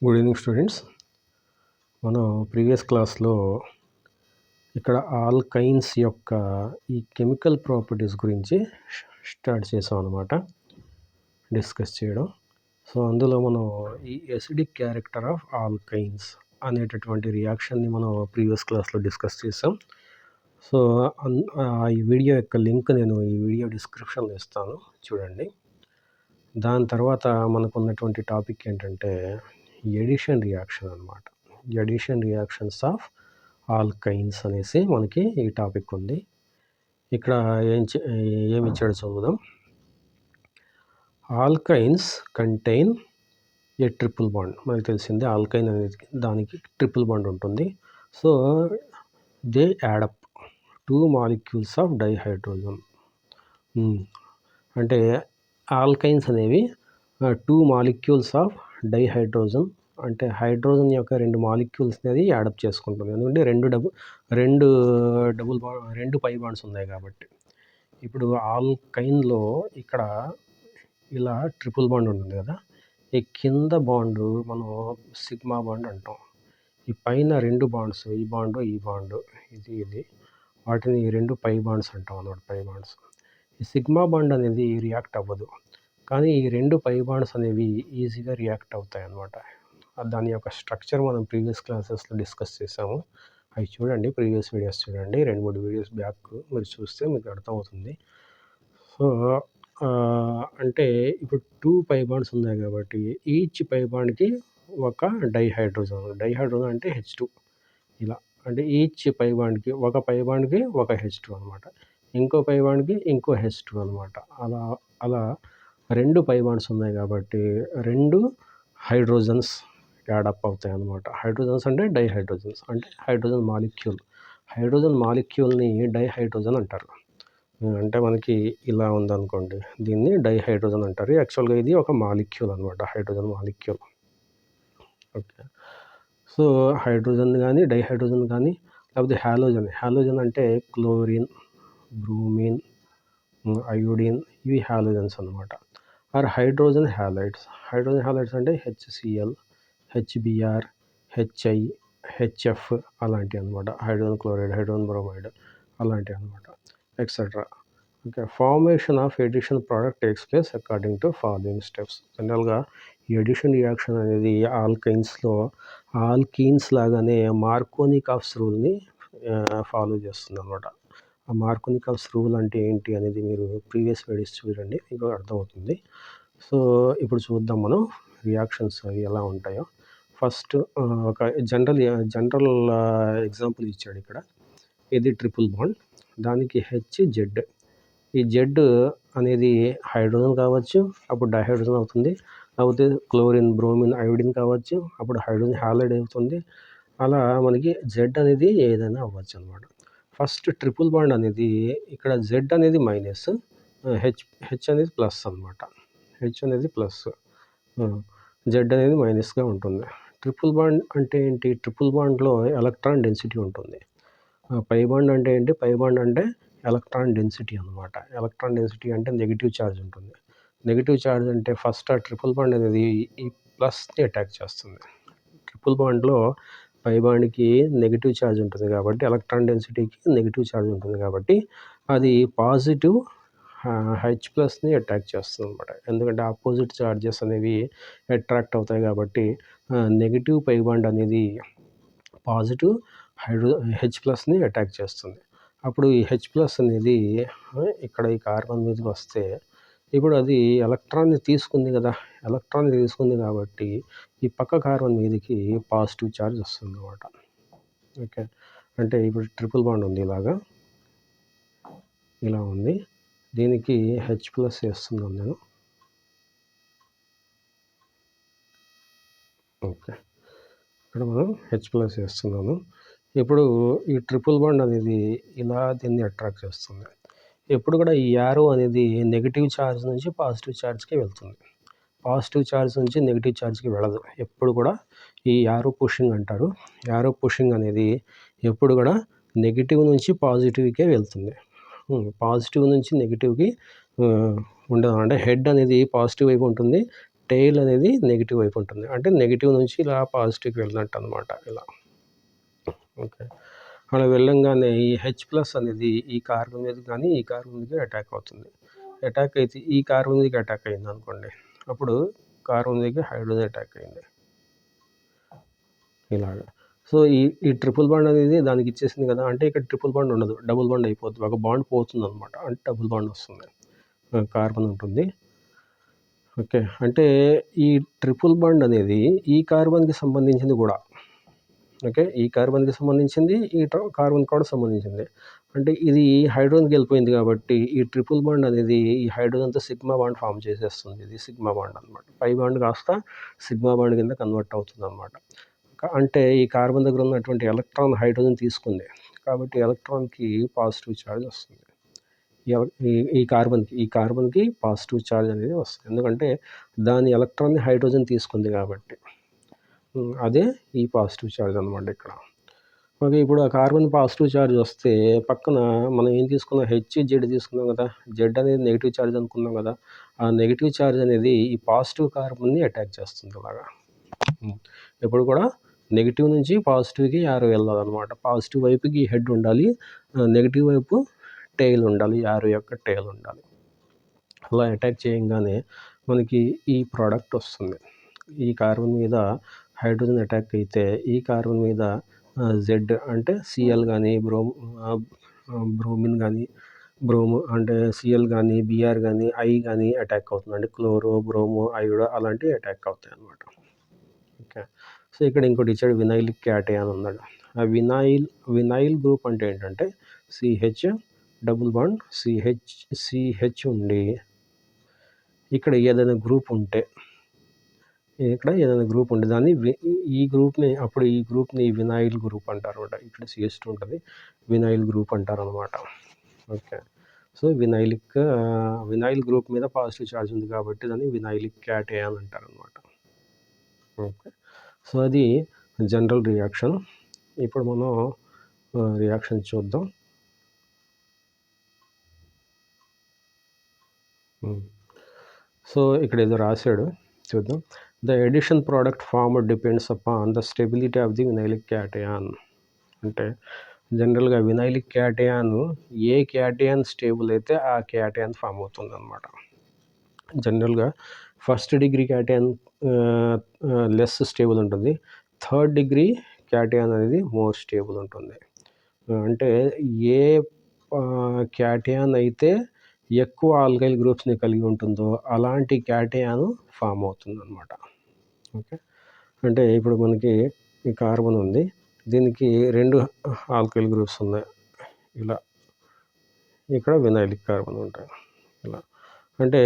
Good evening students. మనం previous క్లాస్లో ఇక్కడ ఆల్కైన్స్ యొక్క ఈ కెమికల్ ప్రాపర్టీస్ గురించి స్టార్ట్ చేసాం అన్నమాట, డిస్కస్ చేయడం. సో అందులో మనం ఈ ఎసిడిక్ క్యారెక్టర్ ఆఫ్ ఆల్కైన్స్ అనేటటువంటి రియాక్షన్ని మనం ప్రీవియస్ క్లాస్లో డిస్కస్ చేసాం. సో ఈ వీడియో యొక్క లింక్ నేను ఈ వీడియో డిస్క్రిప్షన్లో ఇస్తాను, చూడండి. దాని తర్వాత మనకు ఉన్నటువంటి టాపిక్ ఏంటంటే ఎడిషన్ రియాక్షన్ అనమాట. ఎడిషన్ రియాక్షన్స్ ఆఫ్ ఆల్కైన్స్ అనేసి మనకి ఈ టాపిక్ ఉంది. ఇక్కడ ఏమి ఇచ్చాడు చదువుదాం. ఆల్కైన్స్ కంటైన్ ఏ ట్రిపుల్ బాండ్. మనకు తెలిసిందే ఆల్కైన్ అనేది దానికి ట్రిపుల్ బాండ్ ఉంటుంది. So they add up 2 molecules of dihydrogen. అంటే ఆల్కైన్స్ అనేవి 2 మాలిక్యూల్స్ ఆఫ్ డైహైడ్రోజన్, అంటే హైడ్రోజన్ యొక్క 2 మాలిక్యూల్స్ అనేది యాడప్ చేసుకుంటుంది. ఎందుకంటే రెండు పై బాండ్స్ ఉన్నాయి కాబట్టి. ఇప్పుడు ఆల్కైన్లో ఇక్కడ ఇలా ట్రిపుల్ బాండ్ ఉంటుంది కదా, ఈ కింద బాండ్ మనం సిగ్మా బాండ్ అంటాం. ఈ పైన 2 బాండ్స్, ఈ బాండ్ ఇది వాటిని 2 పై బాండ్స్ అంటాం అన్నమాట, పై బాండ్స్. ఈ సిగ్మా బాండ్ అనేది రియాక్ట్ అవ్వదు, కానీ ఈ 2 పై బాండ్స్ అనేవి ఈజీగా రియాక్ట్ అవుతాయి అన్నమాట. దాని యొక్క స్ట్రక్చర్ మనం ప్రీవియస్ క్లాసెస్లో డిస్కస్ చేసాము. అవి చూడండి, ప్రీవియస్ వీడియోస్ చూడండి, 2-3 వీడియోస్ బ్యాక్ మీరు చూస్తే మీకు అర్థమవుతుంది. సో అంటే ఇప్పుడు 2 పై బాండ్స్ ఉన్నాయి కాబట్టి ఈచ్ పై బాండ్కి ఒక డైహైడ్రోజన్ అంటే H2 ఇలా. అంటే ఈచ్ పై బాండ్కి ఒక H2 అనమాట, ఇంకో పై బాండ్కి ఇంకో H2 అనమాట. అలా 2 పై బాండ్స్ ఉన్నాయి కాబట్టి 2 హైడ్రోజన్స్ యాడప్ అవుతాయి అన్నమాట. హైడ్రోజన్స్ అంటే డైహైడ్రోజన్స్, అంటే హైడ్రోజన్ మాలిక్యూల్ని డైహైడ్రోజన్ అంటారు. అంటే మనకి ఇలా ఉందనుకోండి, దీన్ని డైహైడ్రోజన్ అంటారు. యాక్చువల్గా ఇది ఒక మాలిక్యూల్ అనమాట, hydrogen molecule. Okay. So hydrogen కానీ డైహైడ్రోజన్ కానీ లేకపోతే హ్యాలోజన్ అంటే క్లోరిన్, బ్రోమిన్, అయోడిన్, ఇవి హ్యాలోజన్స్ అనమాట. ఆర్ హైడ్రోజన్ హ్యాలైడ్స్ అంటే HCl, HBr, HI, HF అలాంటివి అనమాట. హైడ్రోజన్ క్లోరైడ్, హైడ్రోజన్ బ్రోమైడ్ అలాంటివి అనమాట, etcetera. Okay. Formation of addition product takes place according to following steps. జనరల్గా ఈ ఎడిషన్ రియాక్షన్ అనేది ఆల్కైన్స్లో ఆల్కీన్స్ లాగానే మార్కోనికాఫ్స్ రూల్ని ఫాలో చేస్తుంది అనమాట. ఆ మార్కోనికాఫ్స్ రూల్ అంటే ఏంటి అనేది మీరు ప్రీవియస్ వీడియోస్ చూడండి, మీకు అర్థమవుతుంది. సో ఇప్పుడు చూద్దాం మనం రియాక్షన్స్ అవి ఎలా ఉంటాయో. ఫస్ట్ ఒక జనరల్ ఎగ్జాంపుల్ ఇచ్చాడు ఇక్కడ. ఇది ట్రిపుల్ బాండ్, దానికి HZ. ఈ Z అనేది హైడ్రోజన్ కావచ్చు, అప్పుడు డైహైడ్రోజన్ అవుతుంది. లేకపోతే క్లోరిన్, బ్రోమిన్, అయోడిన్ కావచ్చు, అప్పుడు హైడ్రోజన్ హ్యాలైడ్ అవుతుంది. అలా మనకి Z అనేది ఏదైనా అవ్వచ్చు అనమాట. ఫస్ట్ ట్రిపుల్ బాండ్ అనేది ఇక్కడ Z అనేది మైనస్, హెచ్ అనేది ప్లస్ అనమాట. హెచ్ అనేది ప్లస్, Z అనేది మైనస్గా ఉంటుంది. ట్రిపుల్ బాండ్ అంటే ఏంటి? ట్రిపుల్ బాండ్లో ఎలక్ట్రాన్ డెన్సిటీ ఉంటుంది. పై బాండ్ అంటే ఏంటి? పై బాండ్ అంటే ఎలక్ట్రాన్ డెన్సిటీ అనమాట. ఎలక్ట్రాన్ డెన్సిటీ అంటే నెగిటివ్ ఛార్జ్ ఉంటుంది. నెగిటివ్ ఛార్జ్ అంటే ఫస్ట్ ఆ ట్రిపుల్ బాండ్ అనేది ఈ ప్లస్ని అటాక్ చేస్తుంది. ట్రిపుల్ బాండ్లో పై బాండ్కి నెగిటివ్ ఛార్జ్ ఉంటుంది కాబట్టి, ఎలక్ట్రాన్ డెన్సిటీకి నెగిటివ్ ఛార్జ్ ఉంటుంది కాబట్టి అది పాజిటివ్ H+ని అటాక్ చేస్తుంది అనమాట. ఎందుకంటే ఆపోజిట్ ఛార్జెస్ అనేవి అట్రాక్ట్ అవుతాయి కాబట్టి నెగిటివ్ పై బాండ్ అనేది పాజిటివ్ H+ని అటాక్ చేస్తుంది. అప్పుడు ఈ H+ అనేది ఇక్కడ ఈ కార్బన్ మీదకి వస్తే, ఇప్పుడు అది ఎలక్ట్రాన్ని తీసుకుంది కదా, ఎలక్ట్రాన్ని తీసుకుంది కాబట్టి ఈ పక్క కార్బన్ మీదకి పాజిటివ్ ఛార్జ్ వస్తుంది అన్నమాట. ఓకే. అంటే ఇప్పుడు ట్రిపుల్ బాండ్ ఉంది, ఇలా ఉంది. దీనికి H+ వేస్తున్నాను నేను. ఓకే, ఇక్కడ మనం H+ వేస్తున్నాను. ఇప్పుడు ఈ ట్రిపుల్ బాండ్ అనేది ఇలా దీన్ని అట్రాక్ట్ చేస్తుంది. ఎప్పుడు కూడా ఈ యారో అనేది నెగిటివ్ ఛార్జ్ నుంచి పాజిటివ్ ఛార్జ్కి వెళ్తుంది, పాజిటివ్ ఛార్జ్ నుంచి నెగిటివ్ ఛార్జ్కి వెళ్ళదు. ఎప్పుడు కూడా ఈ యారో పుషింగ్ అంటారు. యారో పుషింగ్ అనేది ఎప్పుడు కూడా నెగిటివ్ నుంచి పాజిటివ్కే వెళ్తుంది, పాజిటివ్ నుంచి నెగిటివ్కి ఉండదు. అంటే హెడ్ అనేది పాజిటివ్ వైపు ఉంటుంది, టెయిల్ అనేది నెగిటివ్ వైపు ఉంటుంది. అంటే నెగిటివ్ నుంచి ఇలా పాజిటివ్‌కి వెళ్ళినట్టు అనమాట ఇలా. ఓకే. అలా వెళ్ళంగానే ఈ H+ అనేది ఈ కార్బన్ మీద కానీ, ఈ కార్బన్ మీదకి అటాక్ అవుతుంది. అటాక్ అయితే ఈ కార్బన్ మీదకి అటాక్ అయిందనుకోండి. అప్పుడు కార్బన్ మీదకి హైడ్రోజన్ అటాక్ అయింది. ఇలాగ. సో, ఈ ట్రిపుల్ బాండ్ అనేది దానికి ఇచ్చేసింది కదా! అంటే ఇక్కడ ట్రిపుల్ బాండ్ ఉండదు. డబుల్ బాండ్ అయిపోతుంది. ఒక బాండ్ పోతుందనమాట. అంటే డబుల్ బాండ్ వస్తుంది. కార్బన్ ఉంటుంది. ఓకే. అంటే ఈ ట్రిపుల్ బాండ్ అనేది ఈ కార్బన్‌కి సంబంధించింది గూడా. ఓకే. ఈ కార్బన్‌కి సంబంధించింది, ఈ కార్బన్‌కి కూడా సంబంధించింది. అంటే ఇది హైడ్రోజన్‌కి వెళ్ళిపోయింది కాబట్టి ఈ ట్రిపుల్ బాండ్ అనేది ఈ హైడ్రోజన్‌తో సిగ్మా బాండ్ ఫార్మ్ చేసేస్తుంది. ఇది సిగ్మా బాండ్ అనమాట. పై బాండ్ కాస్త సిగ్మా బాండ్ కింద కన్వర్ట్ అవుతుందనమాట. అంటే ఈ కార్బన్ దగ్గర ఉన్నటువంటి ఎలక్ట్రాన్ హైడ్రోజన్ తీసుకుంది. కాబట్టి ఎలక్ట్రాన్‌కి పాజిటివ్ ఛార్జ్ వస్తుంది. ఈ కార్బన్‌కి పాజిటివ్ ఛార్జ్ అనేది వస్తుంది. ఎందుకంటే దాని ఎలక్ట్రాన్‌ని హైడ్రోజన్ తీసుకుంది కాబట్టి. అదే ఈ పాజిటివ్ ఛార్జ్ అనమాట ఇక్కడ. ఓకే. ఇప్పుడు ఆ కార్బన్ పాజిటివ్ ఛార్జ్ వస్తే పక్కన మనం ఏం తీసుకున్నాం, Hz తీసుకున్నాం కదా! Z అనేది నెగిటివ్ ఛార్జ్ అనుకున్నాం కదా! ఆ నెగిటివ్ ఛార్జ్ అనేది ఈ పాజిటివ్ కార్బన్‌ని అటాక్ చేస్తుంది అలాగా. ఎప్పుడు కూడా నెగిటివ్ నుంచి పాజిటివ్‌కి యారో వెళ్ళాలన్నమాట. పాజిటివ్ వైపుకి హెడ్ ఉండాలి. నెగిటివ్ వైపు టెయిల్ ఉండాలి. యారో యొక్క టెయిల్ ఉండాలి. అలా అటాక్ చేయంగానే మనకి ఈ ప్రోడక్ట్ వస్తుంది. ఈ కార్బన్ మీద హైడ్రోజన్ అటాక్ అయితే ఈ కార్బన్ మీద Z అంటే Cl కానీ బ్రోమిన్ కానీ అంటే Cl కానీ Br కానీ I కానీ అటాక్ అవుతుంది. అంటే క్లోరో, బ్రోమో, అయోడో అలాంటివి అటాక్ అవుతాయి అన్నమాట. ఓకే. సో, ఇక్కడ ఇంకోటి ఇచ్చాడు వినైలిక్ క్యాటయాన్ అన్నాడు. ఆ వినైల్ గ్రూప్ అంటే ఏంటంటే CH డబుల్ బాండ్ CH ఉండి ఇక్కడ ఏదైనా గ్రూప్ ఉంటే దాన్ని ఈ గ్రూప్ని వినైల్ గ్రూప్ అంటారన్నమాట. ఇక్కడ CH2 ఉంటుంది. వినైల్ గ్రూప్ అంటారనమాట. ఓకే. సో, వినైల్ గ్రూప్ మీద పాజిటివ్ ఛార్జ్ ఉంది కాబట్టి దాన్ని వినైలిక్ క్యాటయాన్ అంటారనమాట. ఓకే. సో, అది జనరల్ రియాక్షన్. ఇప్పుడు మనం రియాక్షన్ చూద్దాం. సో, ఇక్కడ ఏదో రాశాడు చూద్దాం. The addition product formed depends upon the stability of the vinylic cation. అంటే జనరల్గా వినైలిక్ క్యాటయాన్ ఏ క్యాటయాన్ స్టేబుల్ అయితే ఆ క్యాటయాన్ ఫామ్ అవుతుందన్నమాట. జనరల్గా first degree cation less stable ఉంటుంది. థర్డ్ డిగ్రీ క్యాటయాన్ అనేది మోర్ స్టేబుల్ ఉంటుంది. అంటే ఏ క్యాటయాన్ అయితే ఎక్కువ ఆల్కైల్ గ్రూప్స్ని కలిగి ఉంటుందో అలాంటి క్యాటయాన్ ఫామ్ అవుతుందన్నమాట. ఓకే. అంటే ఇప్పుడు మనకి ఈ కార్బన్ ఉంది. దీనికి 2 ఆల్కైల్ గ్రూప్స్ ఉన్నాయి. ఇలా ఇక్కడ వినైలిక్ కార్బన్ ఉంటాయి. ఇలా అంటే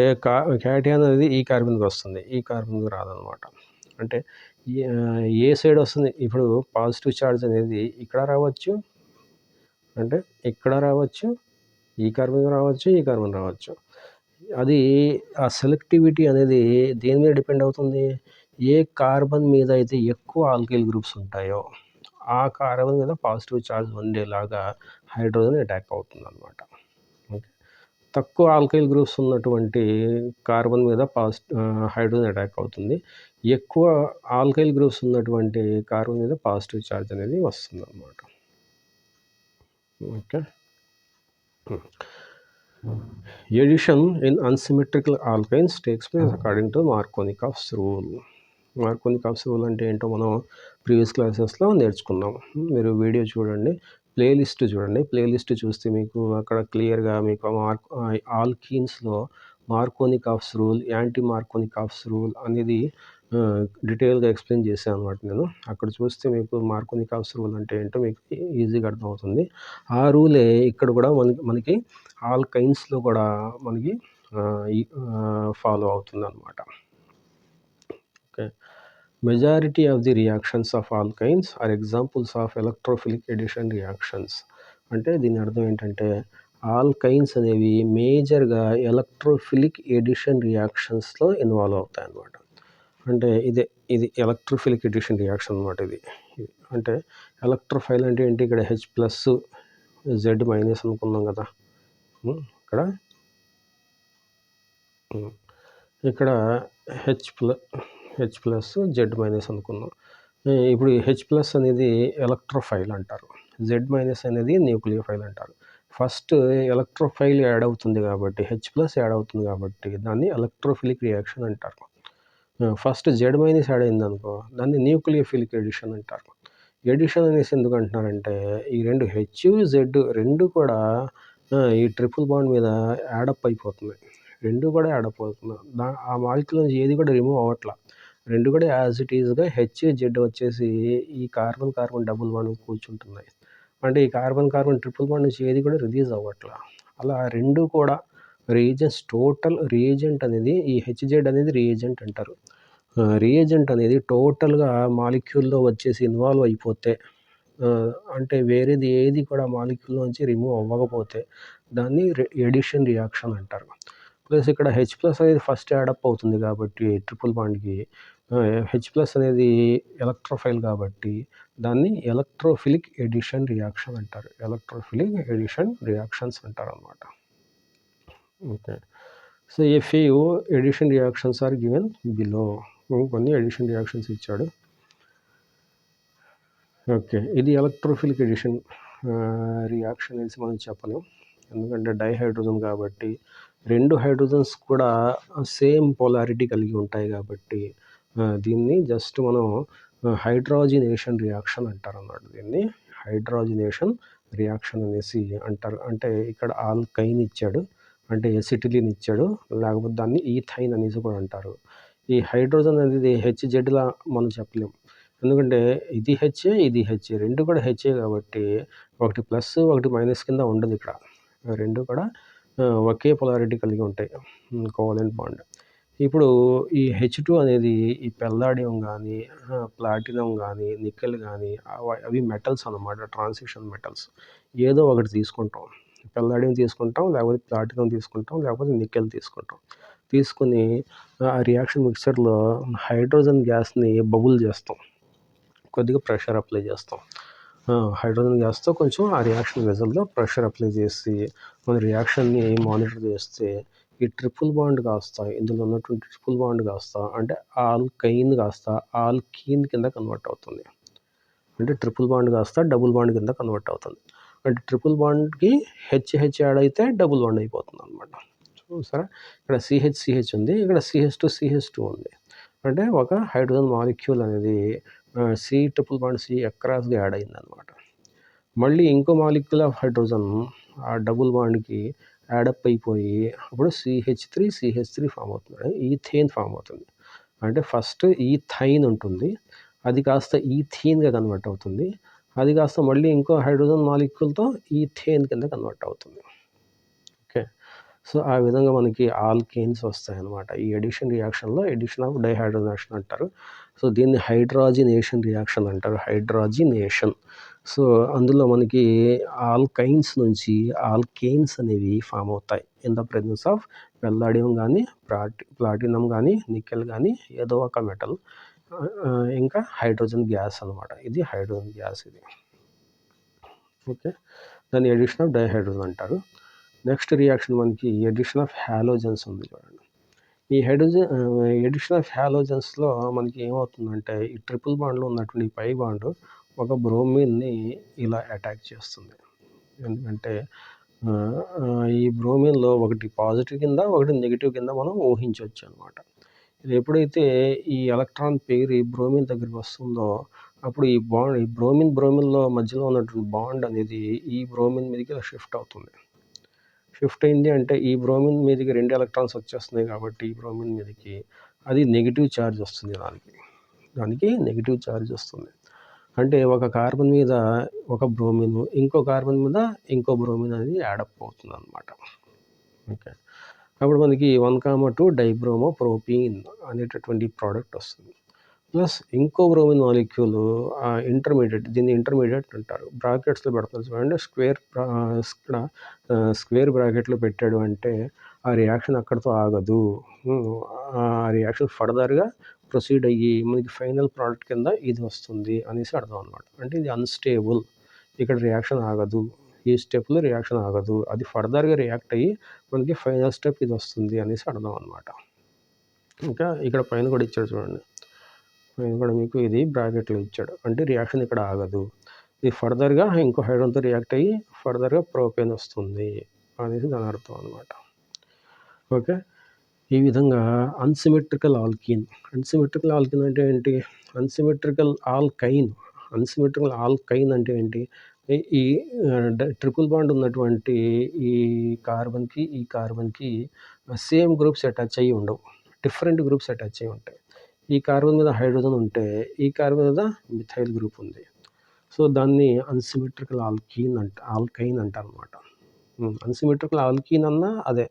క్యాటయాన్ అనేది ఈ కార్బన్కి వస్తుంది. ఈ కార్బన్కి రాదనమాట. అంటే ఏ సైడ్ వస్తుంది, ఇప్పుడు పాజిటివ్ ఛార్జ్ అనేది ఇక్కడ రావచ్చు, అంటే ఇక్కడ రావచ్చు, ఈ కార్బన్ రావచ్చు, ఈ కార్బన్ రావచ్చు. అది ఆ సెలెక్టివిటీ అనేది దేని మీద డిపెండ్ అవుతుంది, ఏ కార్బన్ మీద అయితే ఎక్కువ ఆల్కైల్ గ్రూప్స్ ఉంటాయో ఆ కార్బన్ మీద పాజిటివ్ ఛార్జ్ ఉండేలాగా హైడ్రోజన్ అటాక్ అవుతుంది అనమాట. ఓకే. తక్కువ ఆల్కైల్ గ్రూప్స్ ఉన్నటువంటి కార్బన్ మీద హైడ్రోజన్ అటాక్ అవుతుంది. ఎక్కువ ఆల్కైల్ గ్రూప్స్ ఉన్నటువంటి కార్బన్ మీద పాజిటివ్ ఛార్జ్ అనేది వస్తుంది అన్నమాట. Okay. Addition in unsymmetrical alkynes takes place according to Markovnikov's rule. Markovnikov's rule అంటే ఏంటో మనం ప్రీవియస్ క్లాసెస్లో నేర్చుకున్నాం. మీరు వీడియో చూడండి, ప్లేలిస్ట్ చూడండి. ప్లేలిస్ట్ చూస్తే మీకు అక్కడ క్లియర్గా మీకు ఆల్కీన్స్లో మార్కోనికాఫ్స్ రూల్, యాంటీ మార్కోనికాఫ్స్ రూల్ అనేది డీటెయిల్గా ఎక్స్ప్లెయిన్ చేశాను అనమాట నేను. అక్కడ చూస్తే మీకు మార్కోనికాఫ్స్ రూల్ అంటే ఏంటో మీకు ఈజీగా అర్థమవుతుంది. ఆ రూలే ఇక్కడ కూడా మనకి ఆల్కైన్స్లో కూడా మనకి ఫాలో అవుతుంది అనమాట. Okay. Majority of the reactions of alkynes are examples of electrophilic addition reactions. అంటే దీని అర్థం ఏంటంటే ఆల్కైన్స్ అనేవి మేజర్గా ఎలక్ట్రోఫిలిక్ ఎడిషన్ రియాక్షన్స్లో ఇన్వాల్వ్ అవుతాయి అన్నమాట. అంటే ఇది ఎలక్ట్రోఫిలిక్ ఎడిషన్ రియాక్షన్ అనమాట. ఇది అంటే ఎలక్ట్రోఫైల్ అంటే ఏంటి, ఇక్కడ H+ Z- అనుకున్నాం కదా. ఇక్కడ H plus H plus Z minus అనుకుందాం. ఇప్పుడు హెచ్ ప్లస్ అనేది ఎలక్ట్రోఫైల్ అంటారు. జెడ్ మైనస్ అనేది న్యూక్లియోఫైల్ అంటారు. ఫస్ట్ ఎలక్ట్రోఫైల్ యాడ్ అవుతుంది కాబట్టి హెచ్ ప్లస్ యాడ్ అవుతుంది కాబట్టి దాన్ని ఎలక్ట్రోఫిలిక్ రియాక్షన్ అంటారు. ఫస్ట్ జెడ్ మైనస్ యాడ్ అయిందనుకో దాన్ని న్యూక్లియోఫిలిక్ ఎడిషన్ అంటారు. ఎడిషన్ అనేసి ఎందుకు అంటున్నారంటే ఈ రెండు హెచ్ జెడ్ రెండు కూడా ఈ ట్రిపుల్ బాండ్ మీద యాడప్ అయిపోతున్నాయి. రెండు కూడా యాడప్ అవుతున్నాయి. ఆ మాలిక్యూల్ నుంచి ఏది కూడా రిమూవ్ అవ్వట్లా. రెండు కూడా యాజ్ ఇట్ ఈజ్గా హెచ్ జెడ్ వచ్చేసి ఈ కార్బన్ కార్బన్ డబుల్ బాండ్ కూర్చుంటున్నాయి. అంటే ఈ కార్బన్ కార్బన్ ట్రిపుల్ బాండ్ నుంచి ఏది కూడా రిలీజ్ అవ్వట్లా. అలా రెండు కూడా రీజెంట్స్ టోటల్ రియేజెంట్ అనేది ఈ హెచ్జెడ్ అనేది రియేజెంట్ అంటారు. రియేజెంట్ అనేది టోటల్గా మాలిక్యూల్లో వచ్చేసి ఇన్వాల్వ్ అయిపోతే అంటే వేరేది ఏది కూడా మాలిక్యూల్లో నుంచి రిమూవ్ అవ్వకపోతే దాన్ని ఎడిషన్ రియాక్షన్ అంటారు. ప్లస్ ఇక్కడ హెచ్ ప్లస్ అనేది ఫస్ట్ యాడప్ అవుతుంది కాబట్టి ట్రిపుల్ బాండ్కి హెచ్ ప్లస్ అనేది ఎలక్ట్రోఫైల్ కాబట్టి దాన్ని ఎలక్ట్రోఫిలిక్ ఎడిషన్ రియాక్షన్ అంటారు. ఎలక్ట్రోఫిలిక్ ఎడిషన్ రియాక్షన్స్ అంటారు అన్నమాట. Okay. So a few addition reactions are given below. కొన్ని ఎడిషన్ రియాక్షన్స్ ఇచ్చాడు. ఓకే, ఇది ఎలక్ట్రోఫిలిక్ ఎడిషన్ రియాక్షన్ అనేసి మనం చెప్పలేం. ఎందుకంటే డైహైడ్రోజన్ కాబట్టి రెండు హైడ్రోజన్స్ కూడా సేమ్ పోలారిటీ కలిగి ఉంటాయి కాబట్టి దీన్ని జస్ట్ మనం హైడ్రోజినేషన్ రియాక్షన్ అంటారు అన్నమాట. దీన్ని హైడ్రోజినేషన్ రియాక్షన్ అనేసి అంటారు. అంటే ఇక్కడ ఆల్కైన్ ఇచ్చాడు, అంటే ఎసిటిలిన్ ఇచ్చాడు, లేకపోతే దాన్ని ఈథైన్ అనేసి కూడా అంటారు. ఈ హైడ్రోజన్ అనేది హెచ్జెడ్లా మనం చెప్పలేం. ఎందుకంటే ఇది హెచ్ఏ ఇది హెచ్ఏ రెండు కూడా హెచ్ఏ కాబట్టి ఒకటి ప్లస్ ఒకటి మైనస్ కింద ఉండదు. ఇక్కడ రెండు కూడా ఒకే పొలారిటీ కలిగి ఉంటాయి, కోవలెంట్ బాండ్. ఇప్పుడు ఈ హెచ్2 అనేది ఈ పెల్లాడియం కానీ ప్లాటినం కానీ నికెల్ కానీ అవి మెటల్స్ అన్నమాట, ట్రాన్సిషన్ మెటల్స్. ఏదో ఒకటి తీసుకుంటాం, పెల్లాడియం తీసుకుంటాం, లేకపోతే ప్లాటినం తీసుకుంటాం, లేకపోతే నికెల్ తీసుకుంటాం. తీసుకుని ఆ రియాక్షన్ మిక్చర్లో హైడ్రోజన్ గ్యాస్ని బబుల్ చేస్తాం, కొద్దిగా ప్రెషర్ అప్లై చేస్తాం. హైడ్రోజన్ గ్యాస్తో కొంచెం ఆ రియాక్షన్ వెజల్లో ప్రెషర్ అప్లై చేసి మన రియాక్షన్ని మానిటర్ చేస్తే ఈ ట్రిపుల్ బాండ్ కాస్త ఇందులో ఉన్నటువంటి ట్రిపుల్ బాండ్ కాస్త అంటే ఆల్కైన్ కాస్త ఆల్కీన్ కింద కన్వర్ట్ అవుతుంది. అంటే ట్రిపుల్ బాండ్ కాస్త డబుల్ బాండ్ కింద కన్వర్ట్ అవుతుంది. అంటే ట్రిపుల్ బాండ్కి హెచ్ యాడ్ అయితే డబుల్ బాండ్ అయిపోతుంది అనమాట. చూసారా, ఇక్కడ సిహెచ్ ఉంది, ఇక్కడ CH2 ఉంది. అంటే ఒక హైడ్రోజన్ మాలిక్యూల్ అనేది సి ట్రిపుల్ బాండ్ సి అక్రాస్గా యాడ్ అయింది అనమాట. మళ్ళీ ఇంకో మాలిక్యూల్ ఆఫ్ హైడ్రోజన్ ఆ డబుల్ బాండ్కి యాడప్ అయిపోయి అప్పుడు CH3 ఫామ్ అవుతుంది, ఈథేన్ ఫామ్ అవుతుంది. అంటే ఫస్ట్ ఈథైన్ ఉంటుంది, అది కాస్త ఈథీన్గా కన్వర్ట్ అవుతుంది, అది కాస్త మళ్ళీ ఇంకో హైడ్రోజన్ మాలిక్యూల్తో ఈథేన్ కింద కన్వర్ట్ అవుతుంది. ఓకే, సో ఆ విధంగా మనకి ఆల్కేన్స్ వస్తాయన్నమాట. ఈ ఎడిషన్ రియాక్షన్లో ఎడిషన్ ఆఫ్ డైహైడ్రోజనేషన్ అంటారు. సో దీన్ని హైడ్రోజినేషన్ రియాక్షన్ అంటారు, హైడ్రోజినేషన్. సో అందులో మనకి ఆల్కైన్స్ నుంచి ఆల్కేన్స్ అనేవి ఫామ్ అవుతాయి in the presence of palladium కానీ ప్లాటినం కానీ నికెల్ కానీ ఏదో ఒక మెటల్, ఇంకా హైడ్రోజన్ గ్యాస్ అనమాట. ఇది హైడ్రోజన్ గ్యాస్ ఇది. ఓకే, దాన్ని ఎడిషన్ ఆఫ్ డైహైడ్రోజన్ అంటారు. నెక్స్ట్ రియాక్షన్ మనకి ఎడిషన్ ఆఫ్ హ్యాలోజన్స్ ఉంది చూడండి. ఈ ఎడిషన్ ఆఫ్ హ్యాలోజన్స్లో మనకి ఏమవుతుందంటే ఈ ట్రిపుల్ బాండ్లో ఉన్నటువంటి పై బాండ్ ఒక బ్రోమిన్ని ఇలా అటాక్ చేస్తుంది. ఎందుకంటే ఈ బ్రోమిన్లో ఒకటి పాజిటివ్ కింద ఒకటి నెగిటివ్ కింద మనం ఊహించవచ్చు అనమాట. ఇది ఎప్పుడైతే ఈ ఎలక్ట్రాన్ పేరు ఈ బ్రోమిన్ దగ్గరికి వస్తుందో అప్పుడు ఈ బ్రోమిన్లో మధ్యలో ఉన్నటువంటి బాండ్ అనేది ఈ బ్రోమిన్ మీదకి ఇలా షిఫ్ట్ అవుతుంది. షిఫ్ట్ అయింది అంటే ఈ బ్రోమిన్ మీదకి 2 ఎలక్ట్రాన్స్ వచ్చేస్తున్నాయి కాబట్టి ఈ బ్రోమిన్ మీదకి అది నెగిటివ్ ఛార్జ్ వస్తుంది, దానికి నెగిటివ్ ఛార్జ్ వస్తుంది. అంటే ఒక కార్బన్ మీద ఒక బ్రోమిన్, ఇంకో కార్బన్ మీద ఇంకో బ్రోమిన్ అనేది యాడప్ అవుతుంది అనమాట. ఓకే, అప్పుడు మనకి 1,2 డైబ్రోమో ప్రోపీన్ అనేటటువంటి ప్రోడక్ట్ వస్తుంది. ప్లస్ ఇంకో బ్రోమిన్ మాలిక్యూల్ ఇంటర్మీడియట్, దీన్ని ఇంటర్మీడియట్ అంటారు. బ్రాకెట్స్లో పెడతారు చూడండి, ఇక్కడ స్క్వేర్ బ్రాకెట్లో పెట్టాడు అంటే ఆ రియాక్షన్ అక్కడితో ఆగదు. ఆ రియాక్షన్ ఫర్దర్గా ప్రొసీడ్ అయ్యి మనకి ఫైనల్ ప్రోడక్ట్ కింద ఇది వస్తుంది అనేసి అర్థం అనమాట. అంటే ఇది అన్స్టేబుల్, ఇక్కడ రియాక్షన్ ఆగదు, ఈ స్టెప్లో రియాక్షన్ ఆగదు, అది ఫర్దర్గా రియాక్ట్ అయ్యి మనకి ఫైనల్ స్టెప్ ఇది వస్తుంది అనేసి అర్థం అనమాట. ఇంకా ఇక్కడ పైన కూడా ఇచ్చాడు చూడండి, పైన కూడా మీకు ఇది బ్రాకెట్లో ఇచ్చాడు, అంటే రియాక్షన్ ఇక్కడ ఆగదు, ఇది ఫర్దర్గా ఇంకో హైడ్రోజన్తో రియాక్ట్ అయ్యి ఫర్దర్గా ప్రోపేన్ వస్తుంది అనేది దాని అర్థం అనమాట. ఓకే, ఈ విధంగా అన్సిమెట్రికల్ ఆల్కీన్. అన్సిమెట్రికల్ ఆల్కీన్ అంటే ఏంటి? అన్సిమెట్రికల్ ఆల్కైన్ అంటే ఏంటి? ఈ ట్రిపుల్ బాండ్ ఉన్నటువంటి ఈ కార్బన్కి సేమ్ గ్రూప్స్ అటాచ్ అయ్యి ఉండవు, డిఫరెంట్ గ్రూప్స్ అటాచ్ అయ్యి ఉంటాయి. ఈ కార్బన్ మీద హైడ్రోజన్ ఉంటే ఈ కార్బన్ మీద మిథైల్ గ్రూప్ ఉంది. సో దాన్ని అన్సిమెట్రికల్ ఆల్కైన్ అంటారు అనమాట. అన్సిమెట్రికల్ ఆల్కీన్ అన్నా అదే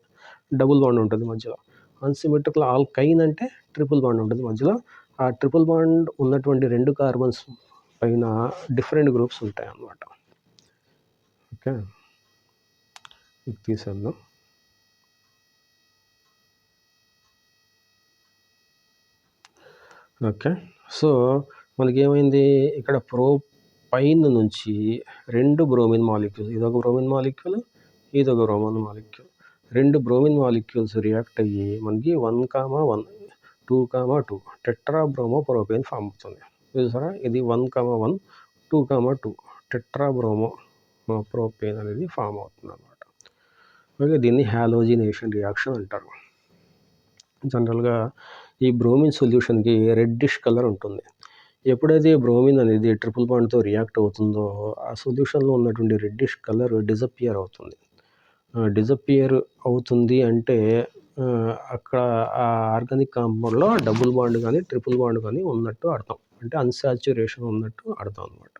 డబుల్ బాండ్ ఉంటుంది మధ్యలో. అన్సిమెట్రికల్ ఆల్కైన్ అంటే ట్రిపుల్ బాండ్ ఉంటుంది మధ్యలో. ఆ ట్రిపుల్ బాండ్ ఉన్నటువంటి 2 కార్బన్స్ పైన డిఫరెంట్ గ్రూప్స్ ఉంటాయి అన్నమాట. ఓకే, ఇది తీసేద్దాం. ఓకే, సో మనకేమైంది ఇక్కడ పైన నుంచి 2 బ్రోమిన్ మాలిక్యూల్స్, ఇదొక బ్రోమిన్ మాలిక్యూల్, ఇదొక bromine molecule, 2 bromine molecules react అయ్యి మనకి 1,1 2,2 టెట్రాబ్రోమోప్రోపేన్ ఫామ్ అవుతుంది. చూసారా, ఇది 1,1 2,2 టెట్రాబ్రోమోప్రోపేన్ అనేది ఫామ్ అవుతుంది అన్నమాట. ఓకే, దీన్ని హాలోజినేషన్ రియాక్షన్ అంటారు. జనరల్గా ఈ బ్రోమిన్ సొల్యూషన్కి రెడ్డిష్ కలర్ ఉంటుంది. ఎప్పుడైతే బ్రోమిన్ అనేది ట్రిపుల్ బాండ్తో రియాక్ట్ అవుతుందో ఆ సొల్యూషన్లో ఉన్నటువంటి రెడ్డిష్ కలర్ డిజపియర్ అవుతుంది. డిజపియర్ అవుతుంది అంటే అక్కడ ఆ ఆర్గానిక్ కాంపౌండ్లో డబుల్ బాండ్ కానీ ట్రిపుల్ బాండ్ కానీ ఉన్నట్టు అర్థం, అంటే అన్సాచురేషన్ ఉన్నట్టు అర్థం అనమాట.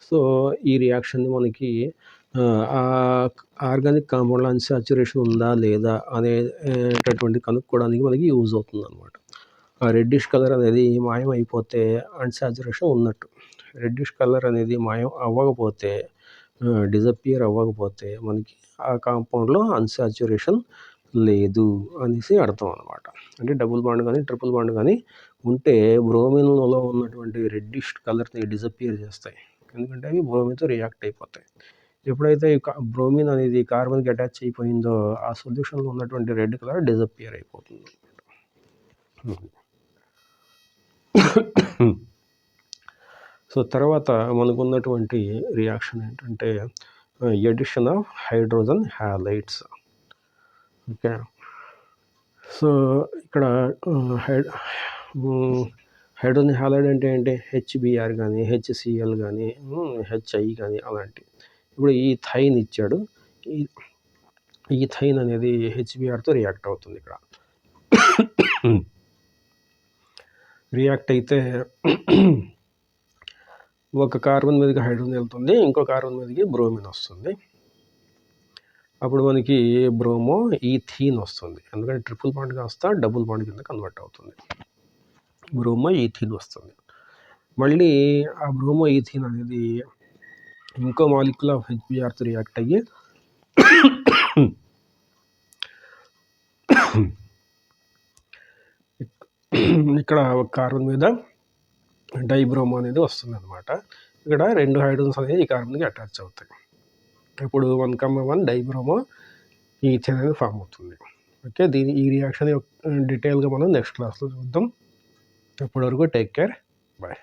సో ఈ రియాక్షన్ని మనకి ఆర్గానిక్ కాంపౌండ్లో అన్సాచురేషన్ ఉందా లేదా అనేటటువంటి కనుక్కోవడానికి మనకి యూజ్ అవుతుంది అనమాట. ఆ రెడ్డిష్ కలర్ అనేది మాయం అయిపోతే అన్సాచురేషన్ ఉన్నట్టు, రెడ్డిష్ కలర్ అనేది మాయం అవ్వకపోతే డిజపియర్ అవ్వకపోతే మనకి ఆ కాంపౌండ్లో అన్సాచురేషన్ లేదు అనేసి అర్థం అనమాట. అంటే డబుల్ బాండ్ కానీ ట్రిపుల్ బాండ్ కానీ ఉంటే బ్రోమిన్లో ఉన్నటువంటి రెడ్డిష్ కలర్ని డిజపియర్ చేస్తాయి, ఎందుకంటే అవి బ్రోమిన్తో రియాక్ట్ అయిపోతాయి. ఎప్పుడైతే బ్రోమిన్ అనేది కార్బన్కి అటాచ్ అయిపోయిందో ఆ సొల్యూషన్లో ఉన్నటువంటి రెడ్ కలర్ డిజపియర్ అయిపోతుంది. సో తర్వాత మనకు ఉన్నటువంటి రియాక్షన్ ఏంటంటే addition of hydrogen halides. Okay, so ఇక్కడ హైడ్రోజన్ హ్యాలైడ్ అంటే ఏంటి? హెచ్బిఆర్ కానీ హెచ్సిఎల్ కానీ హెచ్ఐ కానీ అలాంటివి. ఇప్పుడు ఈ థైన్ ఇచ్చాడు, ఈ థైన్ అనేది హెచ్బిఆర్తో రియాక్ట్ అవుతుంది. ఇక్కడ రియాక్ట్ అయితే ఒక కార్బన్ మీదకి హైడ్రోజన్ వెళ్తుంది, ఇంకో కార్బన్ మీదకి బ్రోమిన్ వస్తుంది. అప్పుడు మనకి బ్రోమో ఈథీన్ వస్తుంది, ఎందుకంటే ట్రిపుల్ బాండ్ కాస్త డబుల్ బాండ్ కింద కన్వర్ట్ అవుతుంది, బ్రోమో ఈథీన్ వస్తుంది. మళ్ళీ ఆ బ్రోమో ఈథీన్ అనేది ఇంకో మాలిక్యూల్ ఆఫ్ హెచ్బిఆర్తో రియాక్ట్ అయ్యి ఇక్కడ ఒక కార్బన్ మీద డైబ్రోమో అనేది వస్తుంది అనమాట. ఇక్కడ 2 హైడ్రోజన్స్ అనేది ఈ కార్బన్కి అటాచ్ అవుతాయి. ఇప్పుడు 1,1 డైబ్రోమో ఈథేన్ అనేది ఫామ్ అవుతుంది. ఓకే, ఈ రియాక్షన్ డీటెయిల్గా మనం నెక్స్ట్ క్లాస్లో చూద్దాం. ఇప్పటివరకు టేక్ కేర్, బాయ్.